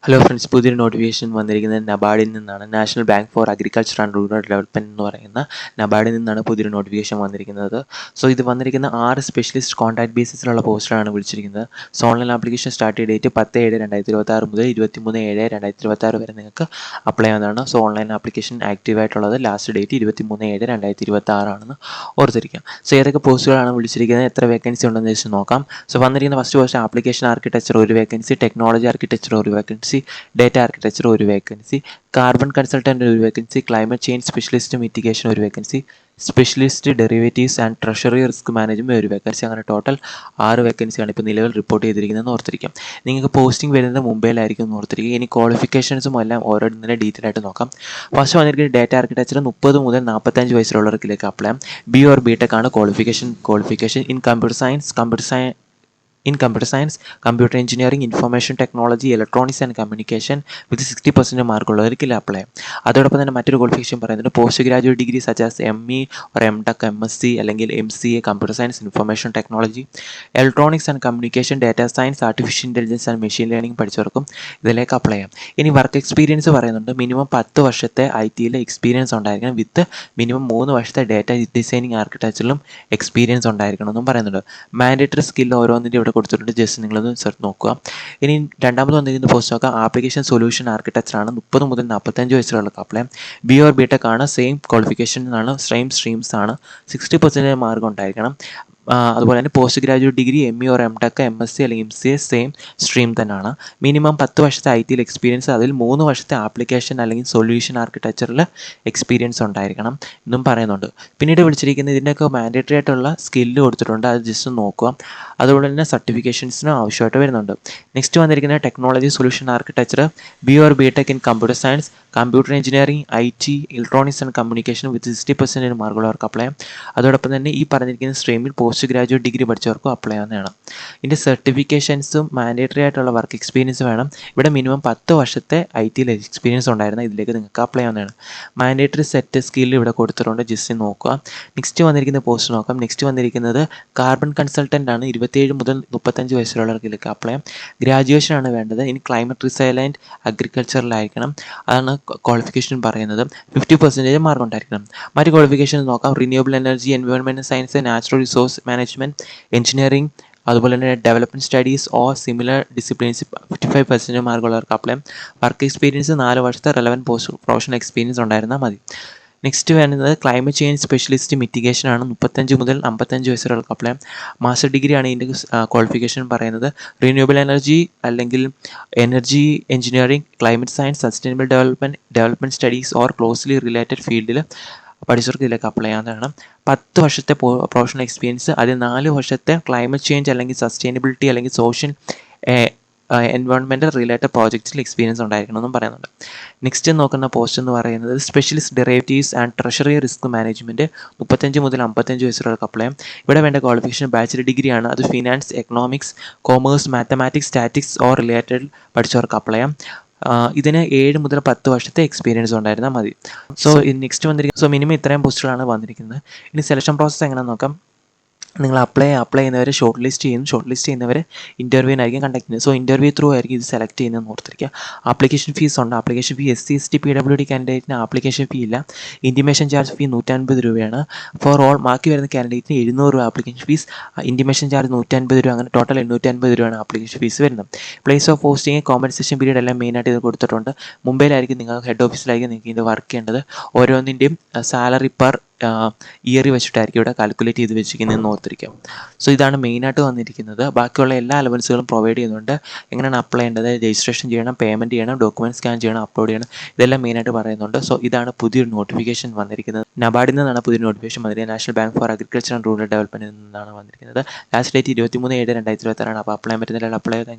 Hello friends, പുതിയൊരു notification വന്നിരിക്കുന്നത് നബാർഡിൽ നിന്നാണ്. National Bank for Agriculture and rural development എന്ന് പറയുന്ന നബാർഡിൽ നിന്നാണ് പുതിയൊരു നോട്ടിഫിക്കേഷൻ വന്നിരിക്കുന്നത്. സോ ഇത് വന്നിരിക്കുന്ന 6 സ്പെഷ്യലിസ്റ്റ് കോൺട്രാക്ട് ബേസിസിലുള്ള പോസ്റ്റാണ് വിളിച്ചിരിക്കുന്നത്. സോ ഓൺലൈൻ ആപ്ലിക്കേഷൻ സ്റ്റാർട്ട് ചെയ്ത ഡേറ്റ് 10/7/2026 മുതൽ 23/7/2026 വരെ നിങ്ങൾക്ക് അപ്ലൈ ചെയ്യാവുന്നതാണ്. സോ ഓൺലൈൻ ആപ്ലിക്കേഷൻ ആക്റ്റീവ് ആയിട്ടുള്ളത് ലാസ്റ്റ് ഡേറ്റ് 23/7/2026 ആണെന്ന് ഓർത്തിരിക്കാം. സോ ഏതൊക്കെ പോസ്റ്റുകളാണ് വിളിച്ചിരിക്കുന്നത്, എത്ര വേക്കൻസി ഉണ്ടെന്ന് വെച്ച് നോക്കാം. സോ വന്നിരിക്കുന്ന ഫസ്റ്റ് പോസ്റ്റ് ആപ്ലിക്കേഷൻ ആർക്കിടെക്ചർ ഒരു വേക്കൻസി, ടെക്നോളജി ആർക്കിടെക്ചർ ഒരു വേക്കൻസി, ഡേറ്റ ആർക്കിടെക്ചർ ഒരു വേക്കൻസി, കാർബൺ കൺസൾട്ടൻ്റ് ഒരു vacancy, climate change specialist mitigation ഒരു vacancy, specialist derivatives and treasury risk management ഒരു വേക്കൻസി. അങ്ങനെ ടോട്ടൽ 6 വേക്കൻസിയാണ് ഇപ്പോൾ നിലവിൽ റിപ്പോർട്ട് ചെയ്തിരിക്കുന്നതെന്ന് ഓർത്തിരിക്കാം. നിങ്ങൾക്ക് പോസ്റ്റിംഗ് വരുന്നത് മുംബൈയിലായിരിക്കും എന്ന് ഓർത്തിരിക്കുക. ഇനി ക്വാളിഫിക്കേഷൻസും എല്ലാം ഓരോന്നിനെ ഡീറ്റെയിൽ ആയിട്ട് നോക്കാം. ഫസ്റ്റ് വന്നിരിക്കുന്നത് ഡേറ്റ ആർക്കിടെക്ചർ 30 മുതൽ 45 വയസ്സുള്ളവർക്കിലേക്ക് അപ്ലൈ ചെയ്യാം. ബി ഓർ ബി ടെക് ആണ് qualification in computer science, computer engineering, information technology, electronics and communication with 60% മാർക്കുള്ളവർക്ക് അപ്ലൈ ചെയ്യാം. അതോടൊപ്പം തന്നെ മറ്റൊരു ക്വാളിഫിക്കേഷൻ പറയുന്നത് post graduate degree such as ME or MTech, MSc അല്ലെങ്കിൽ MCA, computer science, information technology, electronics and communication, data science, artificial intelligence and machine learning പഠിച്ചവർക്കും ഇതിലേക്ക് apply ചെയ്യാം. ഇനി വർക്ക് എക്സ്പീരിയൻസ് പറയുന്നുണ്ട്. മിനിമം 10 വർഷത്തെ IT എക്സ്പീരിയൻസ് ഉണ്ടായിരിക്കണം വിത്ത് മിനിമം 3 വർഷത്തെ data designing ആർക്കിടെക്ചറിലും experience ഉണ്ടായിരിക്കണമെന്നും പറയുന്നുണ്ട്. മാൻഡേറ്ററി സ്കിൽ ഓരോന്നിൻ്റെ ഇവിടെ കൊടുത്തിട്ടുണ്ട്, ജസ്റ്റ് നിങ്ങളൊന്ന് നോക്കുക. ഇനി രണ്ടാമത് വന്നിരിക്കുന്ന പോസ്റ്റ് നോക്കാം. ആപ്ലിക്കേഷൻ സൊല്യൂഷൻ ആർക്കിടെക്ചർ ആണ്. 30 മുതൽ 45 വയസ്സുള്ളവർക്ക് apply. B or B tech ആണ്, സെയിം ക്വാളിഫിക്കേഷൻ ആണ്, സെയിം സ്ട്രീംസ് ആണ്, 60% മാർക്ക് ഉണ്ടായിരിക്കണം. അതുപോലെ തന്നെ post graduate degree ME or MTech, MSc അല്ലെങ്കിൽ MCA സെയിം സ്ട്രീം തന്നെയാണ്. മിനിമം 10 വർഷത്തെ IT എക്സ്പീരിയൻസ്, അതിൽ 3 വർഷത്തെ ആപ്ലിക്കേഷൻ അല്ലെങ്കിൽ സൊല്യൂഷൻ ആർക്കിടെക്ചറിൽ എക്സ്പീരിയൻസ് ഉണ്ടായിരിക്കണം എന്നും പറയുന്നുണ്ട്. പിന്നീട് വിളിച്ചിരിക്കുന്ന ഇതിൻ്റെയൊക്കെ മാൻഡേറ്ററി ആയിട്ടുള്ള സ്കില്ല് കൊടുത്തിട്ടുണ്ട്, അത് ജസ്റ്റ് നോക്കുക. അതുപോലെ തന്നെ സർട്ടിഫിക്കേഷൻസിനും ആവശ്യമായിട്ട് വരുന്നുണ്ട്. നെക്സ്റ്റ് വന്നിരിക്കുന്ന technology solution architecture, B or B tech in computer science, computer engineering, IT, electronics and communication with 60% മാർക്കുള്ളവർക്ക് അപ്ലൈ ചെയ്യാം. അതോടൊപ്പം തന്നെ ഈ പറഞ്ഞിരിക്കുന്ന സ്ട്രീമിൽ പോസ്റ്റ് ഗ്രാജുവേറ്റ് ഡിഗ്രി പഠിച്ചവർക്കും അപ്ലൈ ചെയ്യാവുന്നതാണ്. ഇതിൻ്റെ സർട്ടിഫിക്കേഷൻസും മാൻഡേറ്ററി ആയിട്ടുള്ള വർക്ക് എക്സ്പീരിയൻസ് വേണം. ഇവിടെ മിനിമം 10 വർഷത്തെ IT എക്സ്പീരിയൻസ് ഉണ്ടായിരുന്ന ഇതിലേക്ക് നിങ്ങൾക്ക് അപ്ലൈ ചെയ്യാവുന്നതാണ്. മാൻഡേറ്ററി സെറ്റ് സ്കിൽ ഇവിടെ കൊടുത്തിട്ടുണ്ട്, ജസ്റ്റ് നോക്കുക. നെക്സ്റ്റ് വന്നിരിക്കുന്ന പോസ്റ്റ് നോക്കാം. നെക്സ്റ്റ് വന്നിരിക്കുന്നത് കാർബൺ കൺസൾട്ടൻ്റ് ആണ്. 27 മുതൽ 35 വയസ്സുള്ളവർക്ക് ഇതിലേക്ക് അപ്ലൈ ചെയ്യാം. ഗ്രാജുവേഷൻ ആണ് വേണ്ടത്. ഇനി ക്ലൈമറ്റ് റിസൈലൻറ്റ് അഗ്രികൾച്ചറിലായിരിക്കണം, അതാണ് ക്വാളിഫിക്കേഷൻ പറയുന്നത്. 50% മാർക്ക് ഉണ്ടായിരിക്കണം. മറ്റ് ക്വാളിഫിക്കേഷൻ നോക്കാം. Renewable energy, environment science, natural resource management, engineering, അതുപോലെ തന്നെ development studies or similar disciplines 55% മാർക്കുള്ളവർക്ക് അപ്ലൈ. വർക്ക് എക്സ്പീരിയൻസ് 4 വർഷത്തെ റെലവൻറ്റ് പോസ്റ്റ് പ്രൊഫഷണൽ എക്സ്പീരിയൻസ് ഉണ്ടായിരുന്നാൽ മതി. നെക്സ്റ്റ് വരുന്നത് ക്ലൈമറ്റ് ചേഞ്ച് സ്പെഷ്യലിസ്റ്റ് മിറ്റിഗേഷൻ ആണ്. 35 മുതൽ 55 വയസ്സുള്ളവർക്ക് അപ്ലൈ. മാസ്റ്റർ ഡിഗ്രി ആണ് ഇതിൻ്റെ ക്വാളിഫിക്കേഷൻ പറയുന്നത്. റിന്യൂവബിൾ എനർജി അല്ലെങ്കിൽ energy engineering, climate science, sustainable development studies or closely related ഫീൽഡിൽ പഠിച്ചവർക്ക് ഇതിലേക്ക് അപ്ലൈ ചെയ്യാവുന്നതാണ്. 10 വർഷത്തെ പ്രൊഫഷണൽ എക്സ്പീരിയൻസ്, അതിൽ 4 വർഷത്തെ ക്ലൈമറ്റ് ചേഞ്ച് അല്ലെങ്കിൽ സസ്റ്റൈനബിലിറ്റി അല്ലെങ്കിൽ സോഷ്യൽ എൻവയോൺമെൻറ്റൽ റിലേറ്റഡ് പ്രോജക്ട്സിൽ എക്സ്പീരിയൻസ് ഉണ്ടായിരിക്കണമെന്നും പറയുന്നുണ്ട്. നെക്സ്റ്റ് നോക്കുന്ന പോസ്റ്റ് എന്ന് പറയുന്നത് specialist derivatives and treasury risk management, 35 മുതൽ 55 വയസ്സുള്ളവർക്ക് അപ്ലൈ ചെയ്യാം. ഇവിടെ വേണ്ട ക്വാളിഫിക്കേഷൻ ബാച്ചിലർ ഡിഗ്രിയാണ്. അത് finance, economics, commerce, mathematics, statics or related പഠിച്ചവർക്ക് അപ്ലൈ ചെയ്യാം. ഇതിന് 7 മുതൽ 10 വർഷത്തെ എക്സ്പീരിയൻസ് ഉണ്ടായിരുന്നാൽ മതി. സോ നെക്സ്റ്റ് വന്നിരിക്കുന്നത് മിനിമം ഇത്രയും പോസ്റ്റുകളാണ് വന്നിരിക്കുന്നത്. ഇനി സെലക്ഷൻ പ്രോസസ്സ് എങ്ങനെയാണെന്ന് നോക്കാം. നിങ്ങൾ അപ്ലൈ ചെയ്യുന്നവരെ ഷോർട്ട് ലിസ്റ്റ് ചെയ്യുന്നവരെ ഇൻ്റർവ്യൂവിനായിരിക്കും കണ്ടക്ട് ചെയ്യുന്നത്. സോ ഇൻ്റർവ്യൂ ത്രൂ ആയിരിക്കും ഇത് സെലക്ട് ചെയ്യുന്നതെന്ന് ഓർത്തിരിക്കുക. ആപ്ലിക്കേഷൻ ഫീസ് ഉണ്ട്. Application fee SC ST PWD കാൻഡിഡേറ്റിന് ആപ്ലിക്കേഷൻ ഫീ ഇല്ല. ഇൻറ്റിമേഷൻ ചാർജ് ഫീ 150 രൂപയാണ്. ഫോർ ഓൾ ബാക്കി വരുന്ന കാൻഡിഡേറ്റിന് 700 രൂപ ആപ്ലിക്കേഷൻ ഫീസ്, ഇൻറ്റിമേഷൻ ചാർജ് 150 രൂപ, അങ്ങനെ ടോട്ടൽ 850 രൂപയാണ് ആപ്ലിക്കേഷൻ ഫീസ് വരുന്നത്. Place of posting, compensation period എല്ലാം മെയിനായിട്ട് ഇത് കൊടുത്തിട്ടുണ്ട്. മുംബൈയിലായിരിക്കും നിങ്ങൾ ഹെഡ് ഓഫീസിലായിരിക്കും നിങ്ങൾക്ക് ഇത് വർക്ക് ചെയ്യേണ്ടത്. ഓരോന്നിൻ്റെയും സാലറി പെർ ഇയർ വെച്ചിട്ടായിരിക്കും ഇവിടെ കാൽക്കുലേറ്റ് ചെയ്ത് വെച്ചിരിക്കുന്നതെന്ന് ഓർത്തിരിക്കാം. സോ ഇതാണ് മെയിനായിട്ട് വന്നിരിക്കുന്നത്. ബാക്കിയുള്ള എല്ലാ അലവൻസുകളും പ്രൊവൈഡ് ചെയ്യുന്നുണ്ട്. എങ്ങനെയാണ് അപ്ലൈ ചെയ്യേണ്ടത്, രജിസ്ട്രേഷൻ ചെയ്യണം, പേയ്മെൻറ്റ് ചെയ്യണം, ഡോക്യുമെൻറ്റ് സ്കാൻ ചെയ്യണം, അപ്ലോഡ് ചെയ്യണം, ഇതെല്ലാം മെയിനായിട്ട് പറയുന്നുണ്ട്. സോ ഇതാണ് പുതിയൊരു നോട്ടിഫിക്കേഷൻ വന്നിരിക്കുന്നത്. നബാർഡിൽ നിന്നാണ് പുതിയൊരു നോട്ടിഫിക്കേഷൻ വന്നിരിക്കുന്നത്. National Bank for Agriculture and Rural ഡെവലപ്മെൻറ്റിൽ നിന്നാണ് വന്നിരിക്കുന്നത്. ലാസ്റ്റ് ഡേറ്റ് 23/7/2026 ആണ്. അപ്പോൾ അപ്ലൈ പറ്റുന്നില്ല, അപ്ലൈ. Thank you.